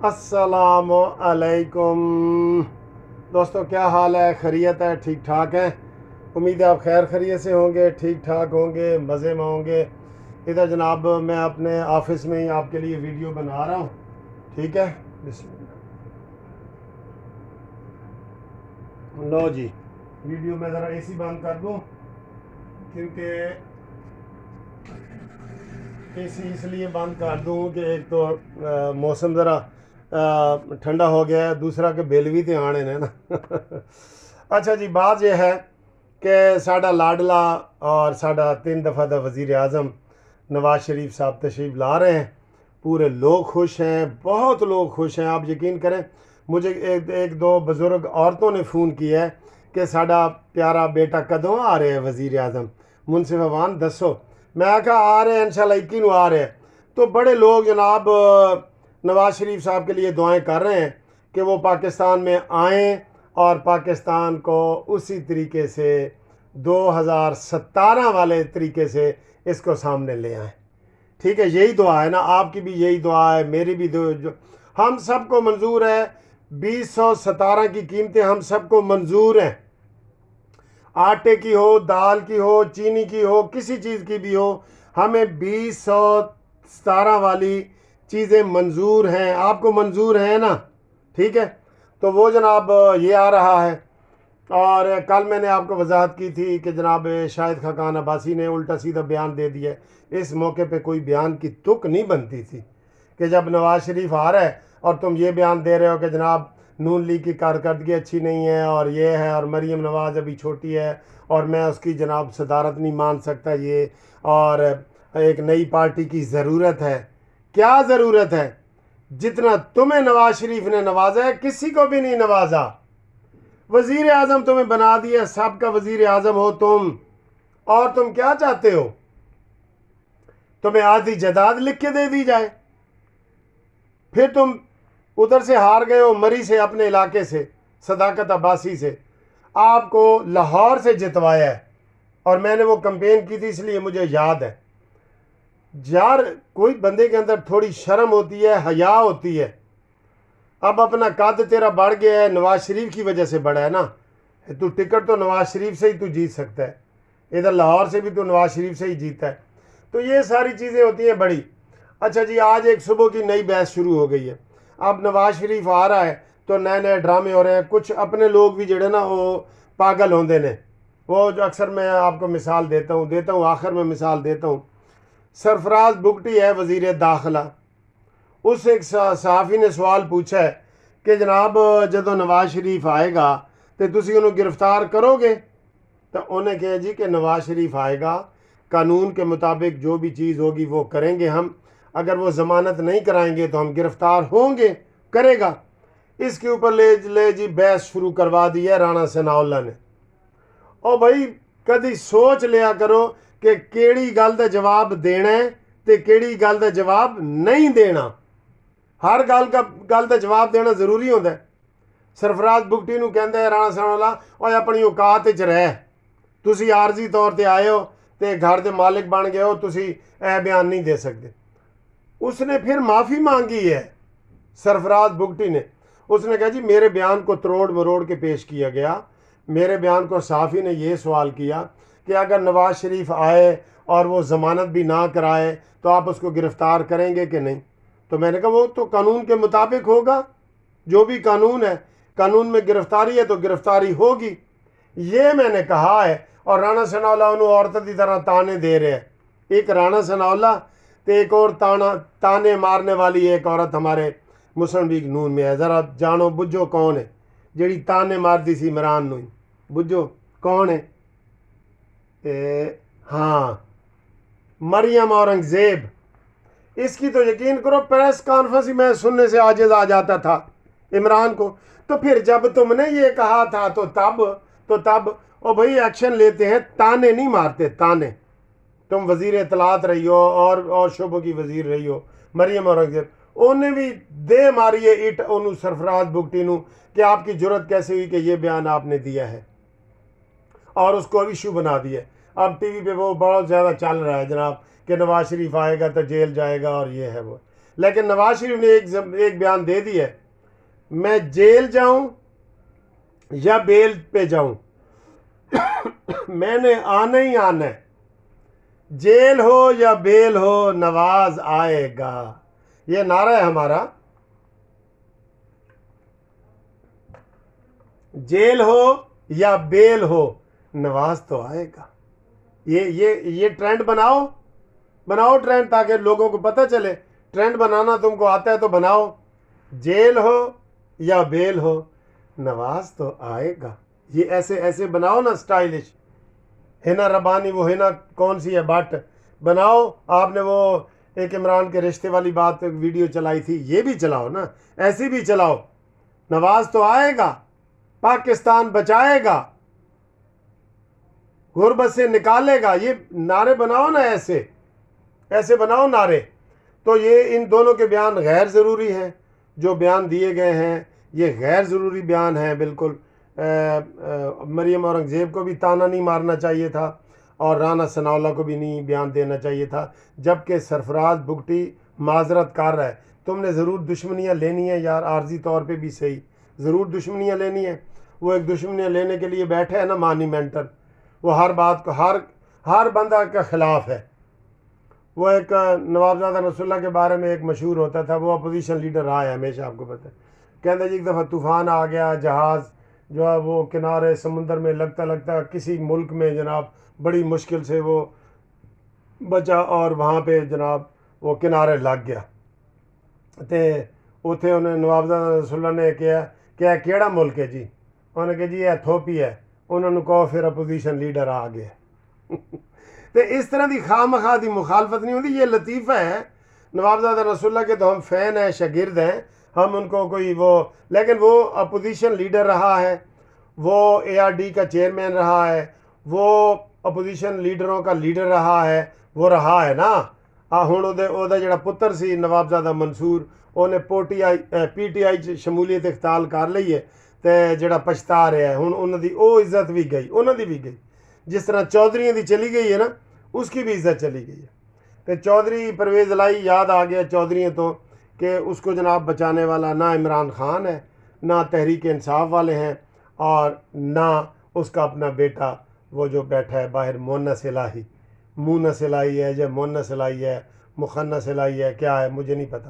अस्सलाम अलैकुम दोस्तों, क्या हाल है? खैरियत है? ठीक ठाक है? उम्मीद है आप खैर खैरियत से होंगे, ठीक ठाक होंगे, मज़े में होंगे। इधर जनाब मैं अपने ऑफिस में ही आपके लिए वीडियो बना रहा हूँ, ठीक है। बिस्मिल्लाह। लो जी, वीडियो में ज़रा एसी बंद कर दूँ क्योंकि एसी इसलिए बंद कर दूँ कि एक तो मौसम ज़रा ठंडा हो गया है, दूसरा कि बिल भी तो आने ने ना। अच्छा जी, बात यह है कि साडा लाडला और साडा 3 दफ़ा दा वज़ीर आज़म नवाज शरीफ साहब तशरीफ़ ला रहे हैं। पूरे लोग खुश हैं, बहुत लोग खुश हैं। आप यकीन करें, मुझे एक दो बुज़ुर्ग औरतों ने फ़ोन किया है कि साडा प्यारा बेटा कदों आ रहे हैं वज़ीर आज़म, मुनसिफ अवान दसो। मैं कहा आ रहे हैं इंशाल्लाह 21 को आ रहे हैं। तो बड़े लोग जनाब नवाज शरीफ साहब के लिए दुआएं कर रहे हैं कि वो पाकिस्तान में आएँ और पाकिस्तान को उसी तरीके से 2017 वाले तरीके से इसको सामने ले आएँ। ठीक है, यही दुआ है ना, आपकी भी यही दुआ है, मेरी भी हम सबको मंजूर है। 2017 की कीमतें हम सबको मंजूर हैं, आटे की हो, दाल की हो, चीनी की हो, किसी चीज़ की भी हो, हमें 2017 वाली चीज़ें मंजूर हैं। आपको मंजूर हैं ना? ठीक है, तो वो जनाब ये आ रहा है। और कल मैंने आपको वजाहत की थी कि जनाब शाहिद खाकान अब्बासी ने उल्टा सीधा बयान दे दिया। इस मौके पे कोई बयान की तुक नहीं बनती थी कि जब नवाज शरीफ आ रहा है और तुम ये बयान दे रहे हो कि जनाब नून लीग की कारकर्दगी अच्छी नहीं है और ये है, और मरीम नवाज़ अभी छोटी है और मैं उसकी जनाब सदारत नहीं मान सकता ये, और एक नई पार्टी की ज़रूरत है। क्या ज़रूरत है? जितना तुम्हें नवाज शरीफ ने नवाजा है किसी को भी नहीं नवाजा। वज़ीर आज़म तुम्हें बना दिया, सबका वज़ीर आज़म हो तुम, और तुम क्या चाहते हो? तुम्हें आधी जायदाद लिख के दे दी जाए। फिर तुम उधर से हार गए हो, मरी से, अपने इलाके से, सदाकत अब्बासी से। आपको लाहौर से जितवाया है और मैंने वो कैंपेन की थी, इसलिए मुझे याद है। यार, कोई बंदे के अंदर थोड़ी शर्म होती है, हया होती है। अब अपना कद तेरा बढ़ गया है, नवाज शरीफ की वजह से बढ़ा है ना। तू टिकट तो नवाज शरीफ से ही तू जीत सकता है, इधर लाहौर से भी तू नवाज शरीफ से ही जीता है। तो ये सारी चीज़ें होती हैं बड़ी। अच्छा जी, आज एक सुबह की नई बहस शुरू हो गई है। अब नवाज शरीफ आ रहा है तो नए नए ड्रामे हो रहे हैं। कुछ अपने लोग भी जड़े ना वो पागल होंगे ने। वो जो अक्सर मैं आपको मिसाल देता हूँ आखिर में मिसाल देता हूँ। सरफराज बुगटी है वज़ीर दाखिला, उस एक सहाफ़ी ने सवाल पूछा है कि जनाब जदों नवाज शरीफ आएगा तो तुसी उन्हें गिरफ्तार करोगे? तो उन्हें कहा जी कि नवाज शरीफ आएगा, कानून के मुताबिक जो भी चीज़ होगी वो करेंगे हम। अगर वो ज़मानत नहीं कराएंगे तो हम गिरफ्तार होंगे, करेगा। इसके ऊपर ले जी बहस शुरू करवा दी है राणा सनाउल्ला ने। ओ भाई, कभी सोच लिया करो कि केड़ी गल दा जवाब देना है ते केड़ी गल दा जवाब नहीं देना। हर गल का जवाब देना ज़रूरी होता है। सरफराज बुगटी नूं कहंदा है राणा सनाउल्ला, और अपनी औकात च रह, तुसी आरजी तौर पर आए हो तो घर के मालिक बन गए हो, तुसी यह बयान नहीं दे सकते। उसने फिर माफ़ी मांगी है सरफराज बुगटी ने। उसने कहा जी मेरे बयान को तरोड़ मरोड़ के पेश किया गया। मेरे बयान को सहाफ़ी ने यह सवाल किया कि अगर नवाज शरीफ आए और वो ज़मानत भी ना कराए तो आप उसको गिरफ़्तार करेंगे कि नहीं? तो मैंने कहा वो तो कानून के मुताबिक होगा, जो भी कानून है, कानून में गिरफ़्तारी है तो गिरफ़्तारी होगी, ये मैंने कहा है। और राणा सनाउल्ला उन्होंने औरत की तरह ताने दे रहे हैं। एक राणा सनाउल्ला तो एक और ताने मारने वाली एक औरत हमारे मुस्लिम लीग नून में है। ज़रा जानो बुझो कौन है जी ताने मारती सी इमरान नूं? बुझो कौन है? हाँ, मरियम औरंगज़ेब। इसकी तो यकीन करो प्रेस कॉन्फ्रेंस ही मैं सुनने से आजिज़ आ जाता था इमरान को। तो फिर जब तुमने ये कहा था तो तब ओ भाई एक्शन लेते हैं, ताने नहीं मारते, ताने। तुम वज़ीर इत्तलात रही हो और शोबों की वज़ीर रही हो मरियम औरंगज़ेब, उन्हें भी दे मारी है इट उन्होंने सरफराज बुगटी नूं कि आपकी जुर्रत कैसे हुई कि ये बयान आपने दिया है, और उसको इशू बना दिया। अब टीवी पे वो बहुत ज़्यादा चल रहा है जनाब कि नवाज शरीफ आएगा तो जेल जाएगा और ये है वो। لیکن نواز شریف نے ایک بیان دے دی ہے، میں جیل جاؤں یا بیل پہ جاؤں میں نے آنا ہی آنا ہے، جیل ہو یا بیل ہو نواز آئے گا، یہ نعرہ ہے ہمارا، جیل ہو یا بیل ہو نواز تو آئے گا۔ یہ ٹرینڈ بناؤ ٹرینڈ، تاکہ لوگوں کو پتہ چلے، ٹرینڈ بنانا تم کو آتا ہے تو بناؤ، جیل ہو یا بیل ہو نواز تو آئے گا۔ یہ ایسے بناؤ نا اسٹائلش، ہینا ربانی، وہ ہینا کون سی ہے بٹ بناؤ، آپ نے وہ ایک عمران کے رشتے والی بات ویڈیو چلائی تھی، یہ بھی چلاؤ نا، ایسی بھی چلاؤ، نواز تو آئے گا، پاکستان بچائے گا، غربت سے نکالے گا، یہ نعرے بناؤ نا، ایسے بناؤ نعرے۔ تو یہ ان دونوں کے بیان غیر ضروری ہیں، جو بیان دیے گئے ہیں یہ غیر ضروری بیان ہیں بالکل۔ مریم اورنگزیب کو بھی تانا نہیں مارنا چاہیے تھا، اور رانا ثناءاللہ کو بھی نہیں بیان دینا چاہیے تھا، جبکہ سرفراز بگٹی معذرت کر رہا ہے۔ تم نے ضرور دشمنیاں لینی ہیں یار، عارضی طور پہ بھی صحیح، ضرور دشمنیاں لینی ہیں، وہ ایک دشمنیاں لینے کے لیے بیٹھے ہیں نا مانیمنٹل، وہ ہر بات کو ہر بندہ کے خلاف ہے۔ وہ ایک نوابزادہ رسول اللہ کے بارے میں ایک مشہور ہوتا تھا، وہ اپوزیشن لیڈر رہا ہے ہمیشہ، آپ کو پتہ ہے، کہتا جی ایک دفعہ طوفان آ گیا، جہاز جو ہے وہ کنارے سمندر میں لگتا کسی ملک میں جناب بڑی مشکل سے وہ بچا، اور وہاں پہ جناب وہ کنارے لگ گیا، تے اتنے انہیں نوابزادہ رسول اللہ نے کیا کیڑا ملک ہے جی، انہوں نے کہا جی یہ ایتھوپیا ہے، انہوں نے کہا پھر اپوزیشن لیڈر آ گیا۔ تو اس طرح دی خواہ دی مخالفت نہیں ہوتی، یہ لطیفہ ہے۔ نوابزادہ رسول اللہ کے تو ہم فین ہیں، شاگرد ہیں، ہم ان کو کوئی لیکن وہ اپوزیشن لیڈر رہا ہے، وہ ARD کا چیئرمین رہا ہے، وہ اپوزیشن لیڈروں کا لیڈر رہا ہے، وہ رہا ہے نا۔ ہوں وہ جڑا پتر سی نوابزادہ منصور، انہیں PTI شمولیت اختیار کر لی ہے، تے جڑا پچھتا رہا ہے، ہوں انہوں دی او عزت بھی گئی، انہوں دی بھی گئی، جس طرح چودھریوں دی چلی گئی ہے نا، اس کی بھی عزت چلی گئی ہے۔ تو چودھری پرویز الہی یاد آ گیا چودھریوں تو، کہ اس کو جناب بچانے والا نہ عمران خان ہے، نہ تحریک انصاف والے ہیں، اور نہ اس کا اپنا بیٹا وہ جو بیٹھا ہے باہر، مونس الہی ہے یا مونس الہی ہے، مخنث الہی ہے، کیا ہے مجھے نہیں پتہ،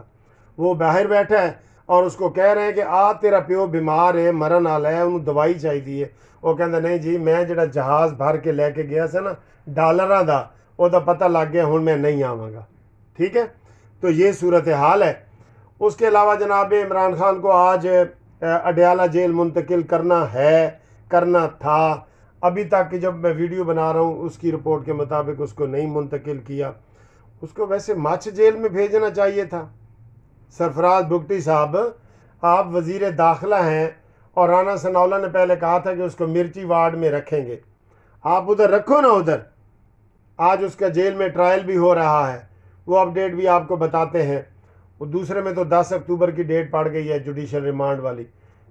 وہ باہر بیٹھا ہے، اور اس کو کہہ رہے ہیں کہ تیرا پیو بیمار ہے، مرن والا ہے، انہوں دوائی چاہیے۔ وہ کہندا نہیں جی، میں جڑا جہاز بھر کے لے کے گیا سا نا ڈالراں دا، وہ دا پتہ لگ گیا، ہوں میں نہیں آواں گا، ٹھیک ہے۔ تو یہ صورتحال ہے۔ اس کے علاوہ جناب عمران خان کو آج اڈیالہ جیل منتقل کرنا تھا، ابھی تک کہ جب میں ویڈیو بنا رہا ہوں اس کی رپورٹ کے مطابق اس کو نہیں منتقل کیا۔ اس کو ویسے مچھ جیل میں بھیجنا چاہیے تھا۔ سرفراز بگٹی صاحب، آپ وزیر داخلہ ہیں، اور رانا ثناءاللہ نے پہلے کہا تھا کہ اس کو مرچی وارڈ میں رکھیں گے، آپ ادھر رکھو نا ادھر۔ آج اس کا جیل میں ٹرائل بھی ہو رہا ہے، وہ اپڈیٹ بھی آپ کو بتاتے ہیں۔ وہ دوسرے میں تو 10 اکتوبر کی ڈیٹ پڑ گئی ہے جوڈیشل ریمانڈ والی۔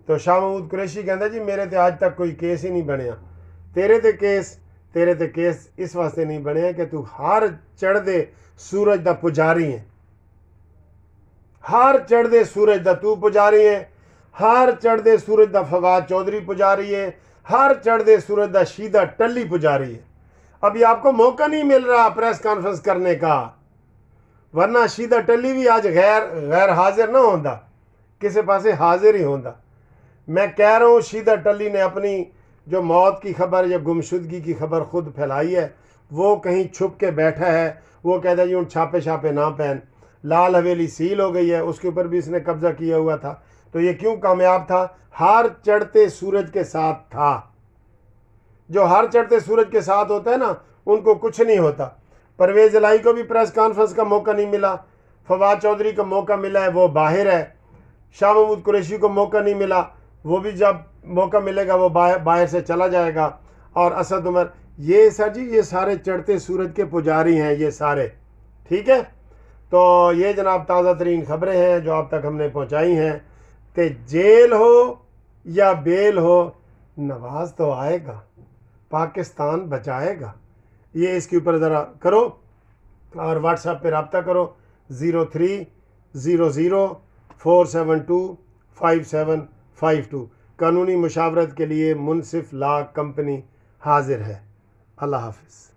تو شاہ محمود قریشی کہتا جی میرے تے آج تک کوئی کیس ہی نہیں بنیا۔ تیرے تے کیس اس واسطے نہیں بنے کہ تو ہر چڑھدے سورج دا پجاری ہے، ہر چڑھدے سورج دا تو پجاری ہے، ہر چڑھدے سورج دا فواد چودھری پجاری ہے، ہر چڑھدے سورج دا شیدہ ٹلی پجاری ہے۔ ابھی آپ کو موقع نہیں مل رہا پریس کانفرنس کرنے کا، ورنہ شیدہ ٹلی بھی آج غیر حاضر نہ ہوندا، کسی پاسے حاضر ہی ہوندا۔ میں کہہ رہا ہوں شیدہ ٹلی نے اپنی جو موت کی خبر یا گمشدگی کی خبر خود پھیلائی ہے، وہ کہیں چھپ کے بیٹھا ہے، وہ کہتا ہے جی ان چھاپے نہ پہن۔ لال حویلی سیل ہو گئی ہے، اس کے اوپر بھی اس نے قبضہ کیا ہوا تھا، تو یہ کیوں کامیاب تھا؟ ہر چڑھتے سورج کے ساتھ تھا۔ جو ہر چڑھتے سورج کے ساتھ ہوتا ہے نا، ان کو کچھ نہیں ہوتا۔ پرویز الہی کو بھی پریس کانفرنس کا موقع نہیں ملا، فواد چودھری کو موقع ملا ہے وہ باہر ہے، شاہ محمود قریشی کو موقع نہیں ملا، وہ بھی جب موقع ملے گا وہ باہر سے چلا جائے گا، اور اسد عمر، یہ سر جی یہ سارے چڑھتے سورج کے پجاری ہیں یہ سارے، ٹھیک ہے۔ تو یہ جناب تازہ ترین خبریں ہیں جو آپ تک ہم نے پہنچائی ہیں، کہ جیل ہو یا بیل ہو نواز تو آئے گا، پاکستان بچائے گا۔ یہ اس کے اوپر ذرا کرو، اور واٹس ایپ پہ رابطہ کرو 03 0047257552. قانونی مشاورت کے لیے منصف لا کمپنی حاضر ہے. اللہ حافظ.